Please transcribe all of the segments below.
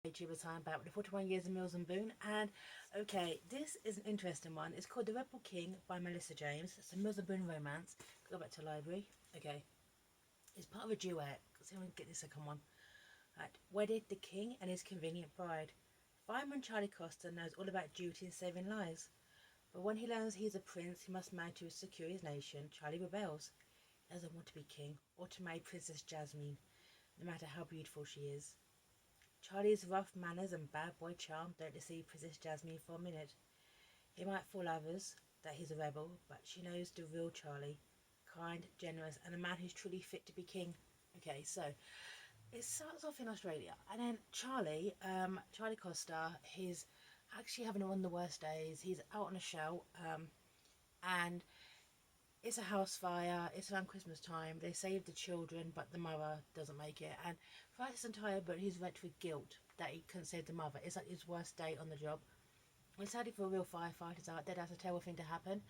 YouTuber time back with the 41 Years of Mills and Boone. And okay, this is an interesting one. It's called The Rebel King by Melissa James. It's a Mills and Boone romance. Go back to the library. Okay, it's part of a duet. See if we can get this second one. Right. Wedded the king and his convenient bride. Fireman Charlie Costa knows all about duty and saving lives. But when he learns he's a prince he must marry to secure his nation, Charlie rebels. He doesn't want to be king or to marry Princess Jazmine, no matter how beautiful she is. Charlie's rough manners and bad boy charm don't deceive Princess Jazmine for a minute. He might fool others that he's a rebel, but she knows the real Charlie. Kind, generous, and a man who's truly fit to be king. Okay, so it starts off in Australia, and then Charlie Costa, he's actually having one of the worst days. He's out on a shout, and it's a house fire. It's around Christmas time. They save the children, but the mother doesn't make it. And throughout this entire book, he's wrecked with guilt that he couldn't save the mother. It's like his worst day on the job. It's sadly for real firefighters out there. That's a terrible thing to happen.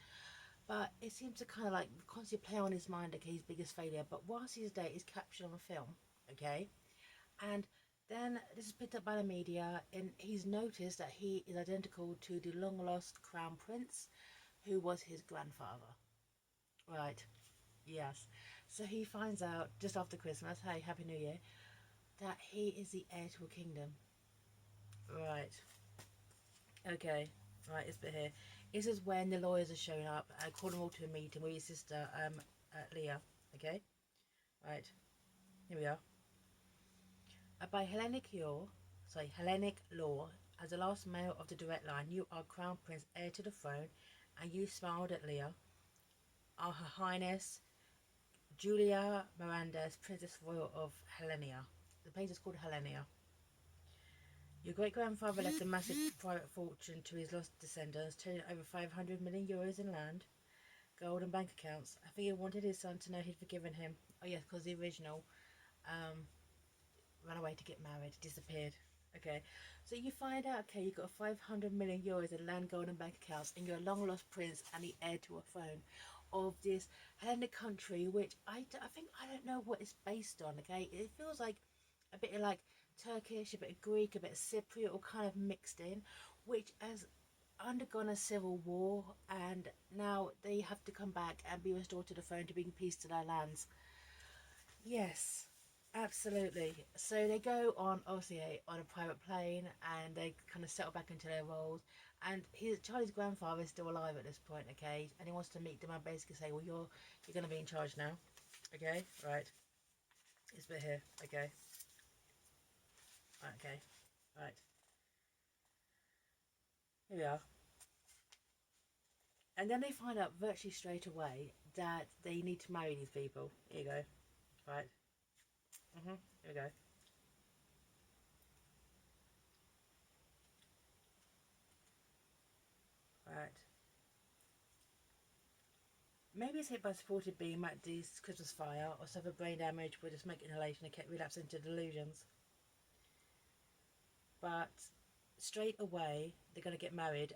But it seems to kind of like constantly play on his mind, okay, his biggest failure. But whilst he's there, he's captured on a film, okay? And then this is picked up by the media, and he's noticed that he is identical to the long-lost crown prince, who was his grandfather. Right, yes. So he finds out just after Christmas, hey, Happy New Year, that he is the heir to a kingdom. Right. Okay. Right, this bit here. This is when the lawyers are showing up. I call them all to a meeting with his sister, Leah. Okay? Right. Here we are. By Hellenic law, as the last male of the direct line, you are Crown Prince, heir to the throne, and you smiled at Leah, are Her Highness Julia Miranda's Princess Royal of Hellenia. The place is called Hellenia. Your great-grandfather left a massive private fortune to his lost descendants, turning over 500 million euros in land, gold and bank accounts. I think he wanted his son to know he'd forgiven him. Oh yes, because the original ran away to get married, disappeared. Okay, so you find out, okay, you've got 500 million euros in land, gold and bank accounts, and you're a long lost prince and the heir to a throne of this Hellenic country, which I think, I don't know what it's based on, okay? It feels like a bit of like Turkish, a bit of Greek, a bit of Cypriot, all kind of mixed in, which has undergone a civil war, and now they have to come back and be restored to the throne to bring peace to their lands. Yes, absolutely. So they go on, obviously, on a private plane, and they kind of settle back into their roles. And Charlie's grandfather is still alive at this point, okay? And he wants to meet them and basically say, well, you're going to be in charge now, okay? Right. This bit here, okay? Okay, right. Here we are. And then they find out virtually straight away that they need to marry these people. Here you go. Right. Here we go. Right. Maybe it's hit by a supported beam at this Christmas fire, or suffer brain damage with a smoke inhalation and kept relapse into delusions. But straight away, they're going to get married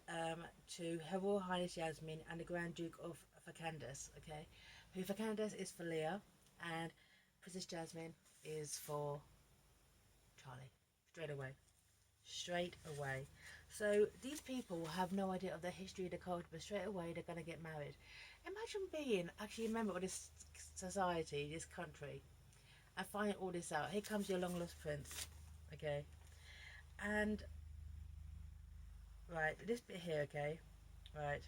to Her Royal Highness Yasmin and the Grand Duke of Facandas, okay? Who Facandas is for Leah, and Princess Jazmine is for Charlie. Straight away. Straight away. So these people have no idea of the history of the culture, but straight away they're going to get married. Imagine being actually a member of this society, this country, and finding all this out. Here comes your long lost prince, okay? And right, this bit here, okay? Right.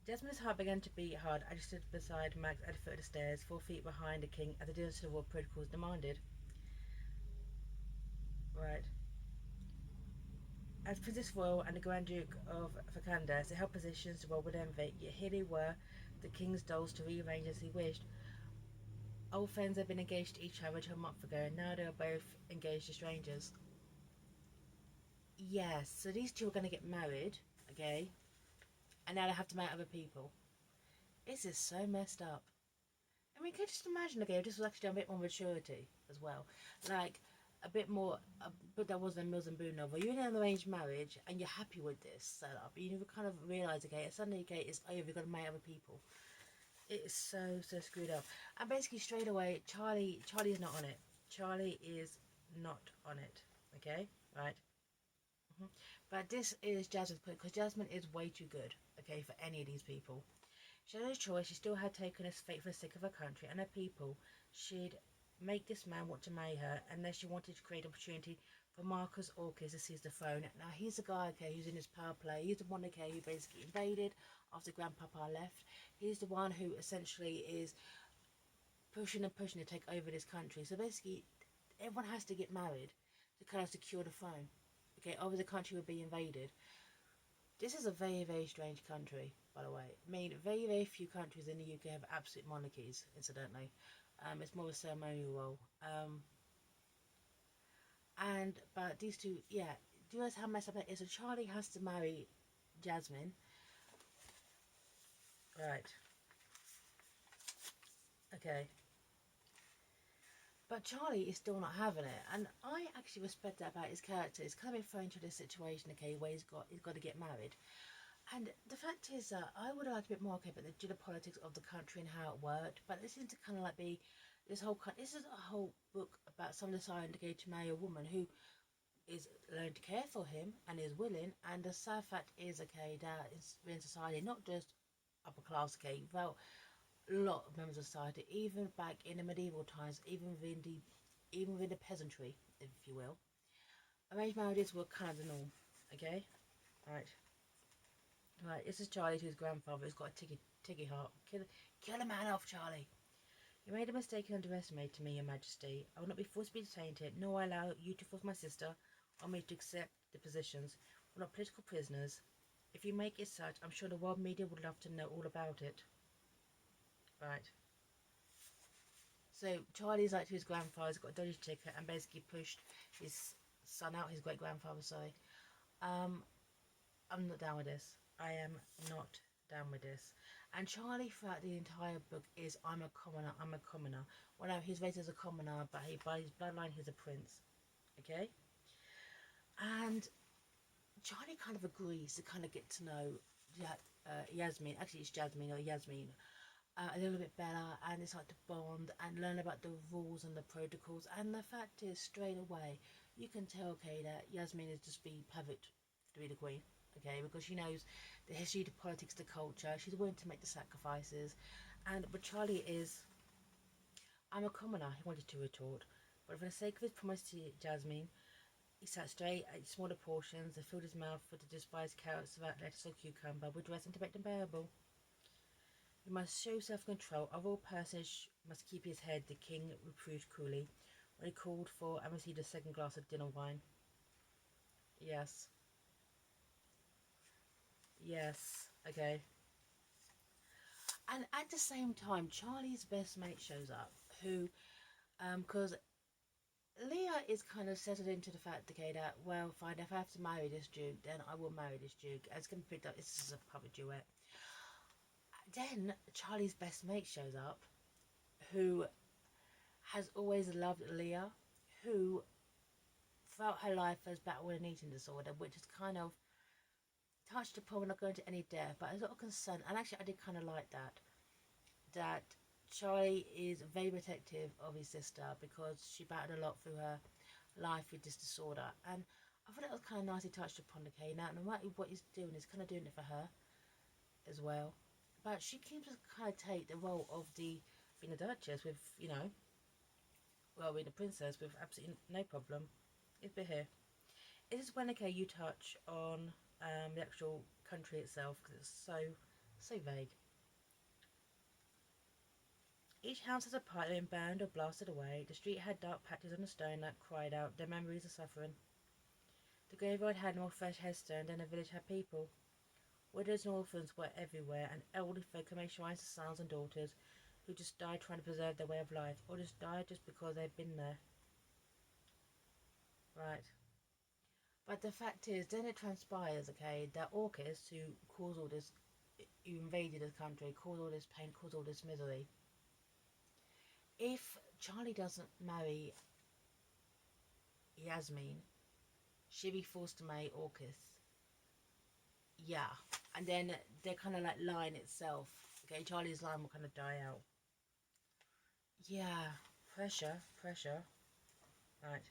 Jasmine's heart began to beat hard as she stood beside Max at the foot of the stairs, 4 feet behind the king, as the dinner to the war protocols demanded. Right. As Princess Royal and the Grand Duke of Facandas, they held positions to roll with envy, yet here they were, the king's dolls to rearrange as he wished. Old friends had been engaged to each other 2 months ago, and now they are both engaged to strangers. Yes, so these two are going to get married, okay? And now they have to marry other people. This is so messed up. I mean, can you just imagine, okay, if this was actually a bit more maturity as well. Like, a bit more, but that wasn't a Mills and Boone novel. You're in an arranged marriage and you're happy with this setup. You never kind of realise, okay, suddenly, okay, it's over, you've got to marry other people. It is so screwed up. And basically straight away, Charlie is not on it. Charlie is not on it. Okay, right. But this is Jasmine's point because Jasmine is way too good. Okay, for any of these people. She had no choice. She still had taken his fate for the sake of her country and her people. She'd make this man want to marry her, and then she wanted to create opportunity for Marcus Orcus to seize the throne. Now he's the guy, okay, who's in his power play. He's the one, okay, who basically invaded after Grandpapa left. He's the one who essentially is pushing and pushing to take over this country. So basically, everyone has to get married to kind of secure the throne. Okay, over the country would be invaded. This is a very strange country, by the way. I mean, very few countries in the UK have absolute monarchies, incidentally. It's more of a ceremonial role. But these two, yeah, do you realize how messed up that is? So Charlie has to marry Jasmine. Right. Okay. But Charlie is still not having it, and I actually respect that about his character. He's kind of been thrown into this situation, okay, where he's got to get married. And the fact is that I would have liked a bit more, okay, about the geopolitics of the country and how it worked. But this seems to kind of like be this is a whole book about someone deciding to go to marry a woman who is learning to care for him and is willing. And the sad fact is, okay, that we're in society, not just upper class, okay, well, a lot of members of society, even back in the medieval times, even within the peasantry, if you will, arranged marriages were kind of the norm. Okay, right. Right, this is Charlie to his grandfather who's got a ticky heart. Kill a man off, Charlie. You made a mistake and underestimated me, Your Majesty. I will not be forced to be detained here, nor allow you to force my sister or me to accept the positions. We're not political prisoners. If you make it such, I'm sure the world media would love to know all about it. Right. So Charlie's like to his grandfather's got a dodgy ticket and basically pushed his son out, his great grandfather, sorry. Um, I'm not down with this. I am not down with this. And Charlie throughout the entire book is I'm a commoner, I'm a commoner. Well no, he's raised as a commoner, but by his bloodline he's a prince. Okay? And Charlie kind of agrees to kind of get to know Yasmin, actually it's Jasmine or Yasmin, a little bit better, and it's like to bond and learn about the rules and the protocols. And the fact is, straight away, you can tell, okay, that Yasmin is just being perfect to be the queen, okay, because she knows the history, the politics, the culture. She's willing to make the sacrifices, but Charlie is, I'm a commoner. He wanted to retort, but for the sake of his promise to Jasmine, he sat straight, ate smaller portions, and filled his mouth with the despised carrots without lettuce or cucumber, with dressing to make them bearable. You must show self-control. A royal personage must keep his head, the king reproved coolly, when he called for and received a second glass of dinner wine. Yes. Yes. Okay. And at the same time, Charlie's best mate shows up, who, because Leah is kind of settled into the fact, okay, that, well, fine, if I have to marry this Duke, then I will marry this Duke. And it's going to be picked up, this is a puppet duet. Then Charlie's best mate shows up, who has always loved Leah, who throughout her life has battled with an eating disorder, which is kind of touched upon. We're not going into any depth, but there's a lot of concern. And actually, I did kind of like that Charlie is very protective of his sister because she battled a lot through her life with this disorder. And I thought it was kind of nicely touched upon the K. Now, no matter what he's doing, he's kind of doing it for her as well. But she keeps to kind of take the role of being a duchess with, well, being a princess with absolutely no problem. It's been here. It is when, okay, you touch on the actual country itself because it's so vague. Each house has a pipe that been burned or blasted away. The street had dark patches on the stone that cried out their memories of suffering. The graveyard had more fresh headstones than the village had people. Widows and orphans were everywhere, and elderly folk made shrines to sons and daughters who just died trying to preserve their way of life, or just died just because they'd been there. Right. But the fact is, then it transpires, okay, that Orcus, who caused all this, who invaded the country, caused all this pain, caused all this misery. If Charlie doesn't marry Yasmin, she'll be forced to marry Orcus. Yeah. And then they're kind of like lying itself. Okay, Charlie's line will kind of die out. Yeah, pressure. Right.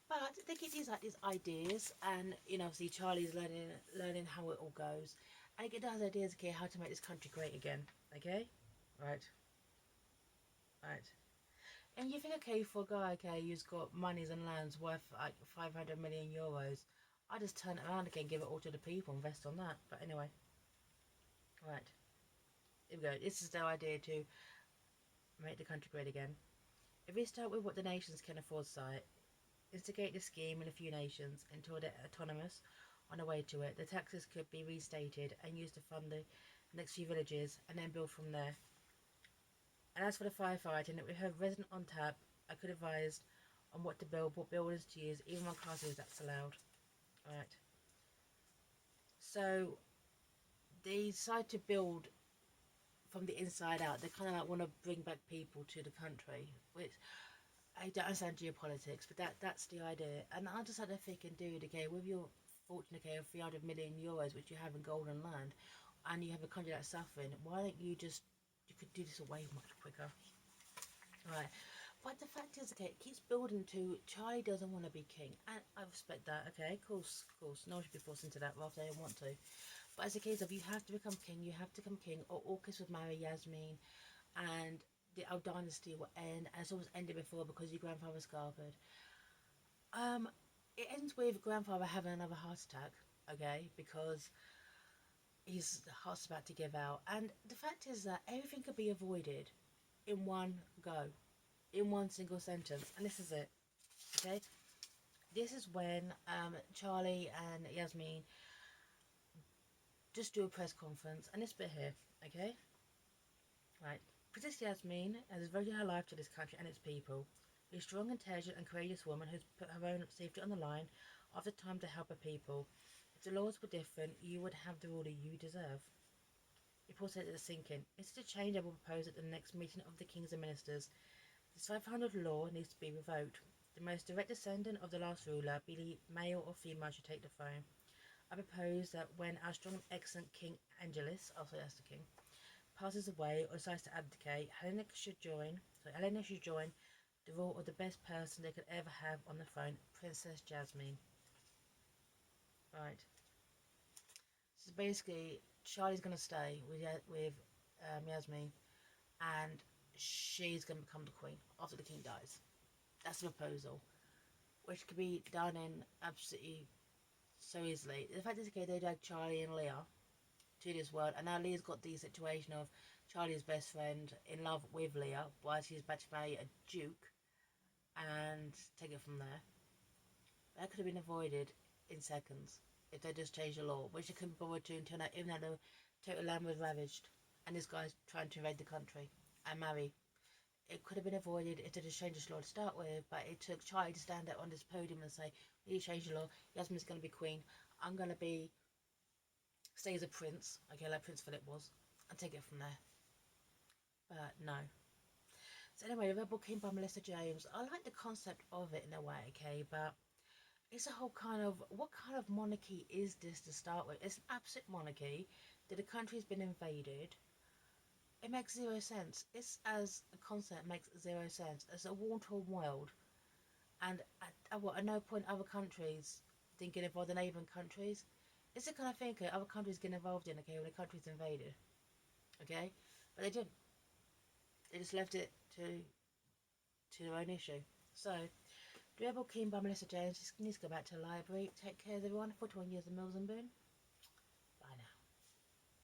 But they keep these like these ideas, and obviously Charlie's learning how it all goes, and it does ideas, okay, how to make this country great again. Okay, right. And you think, okay, for a guy, okay, who's got monies and lands worth like 500 million euros, I just turn it around again, give it all to the people, invest on that. But anyway, right, here we go. This is their idea to make the country great again. If we start with what the nations can afford, site, instigate the scheme in a few nations until they're autonomous on the way to it. The taxes could be restated and used to fund the next few villages, and then build from there. And as for the firefighting, we have resident on tap. I could advise on what to build, what buildings to use, even on classes that's allowed. Right. So they decide to build from the inside out. They kind of like want to bring back people to the country, which I don't understand geopolitics, but that's the idea. And I just had to think and do it, okay, with your fortune, okay, of 300 million euros, which you have in golden land, and you have a country that's suffering, why don't you could do this way much quicker. Right. But the fact is, okay, it keeps building to Charlie doesn't want to be king. And I respect that, okay, of course. No one should be forced into that rather they don't want to. But as a case of you have to become king, or Orcus would marry Yasmine, and our dynasty will end, and it's always ended before because your grandfather scarpered. It ends with grandfather having another heart attack, okay, because his heart's about to give out. And the fact is that everything could be avoided in one go, in one single sentence, and this is it. Okay, this is when Charlie and Yasmine just do a press conference, and this bit here. Okay, right. Princess Yasmine has devoted her life to this country and its people. A strong, intelligent, and courageous woman who's put her own safety on the line after time to help her people. If the laws were different, you would have the ruler you deserve. Report said it is sinking. It's a change I will propose at the next meeting of the kings and ministers. This 500 law needs to be revoked. The most direct descendant of the last ruler, be he male or female, should take the throne. I propose that when our strong and excellent King Angelus, also that's the king, passes away or decides to abdicate, Helena should join the rule of the best person they could ever have on the throne, Princess Jazmine. Right. So basically, Charlie's gonna stay with Yasmine, and she's gonna become the queen after the king dies. That's the proposal, which could be done in absolutely so easily. The fact is, okay, they drag Charlie and Leah to this world, and now Leah's got the situation of Charlie's best friend in love with Leah, while she's about to marry a duke, and take it from there. That could have been avoided in seconds if they just changed the law, which they couldn't bother to until now, even though the total land was ravaged, and this guy's trying to invade the country and marry. It could have been avoided if they just changed the law to start with, but it took Charlie to stand up on this podium and say, "We need to change the law. Yasmin's going to be queen. I'm going to stay as a prince, okay, like Prince Philip was, and take it from there." But no. So anyway, the Rebel King by Melissa James. I like the concept of it in a way, okay, but it's a whole kind of, what kind of monarchy is this to start with? It's an absolute monarchy that the country's been invaded. It makes zero sense. It's, as a concept, makes zero sense. It's a war-torn world, and at no point other countries didn't get involved in neighbouring countries. It's the kind of thing that other countries get involved in, okay, when the country's invaded, okay, but they didn't. They just left it to their own issue. So, The Rebel King by Melissa James. Just needs to go back to the library. Take care, everyone. 41 years of Mills and Boone.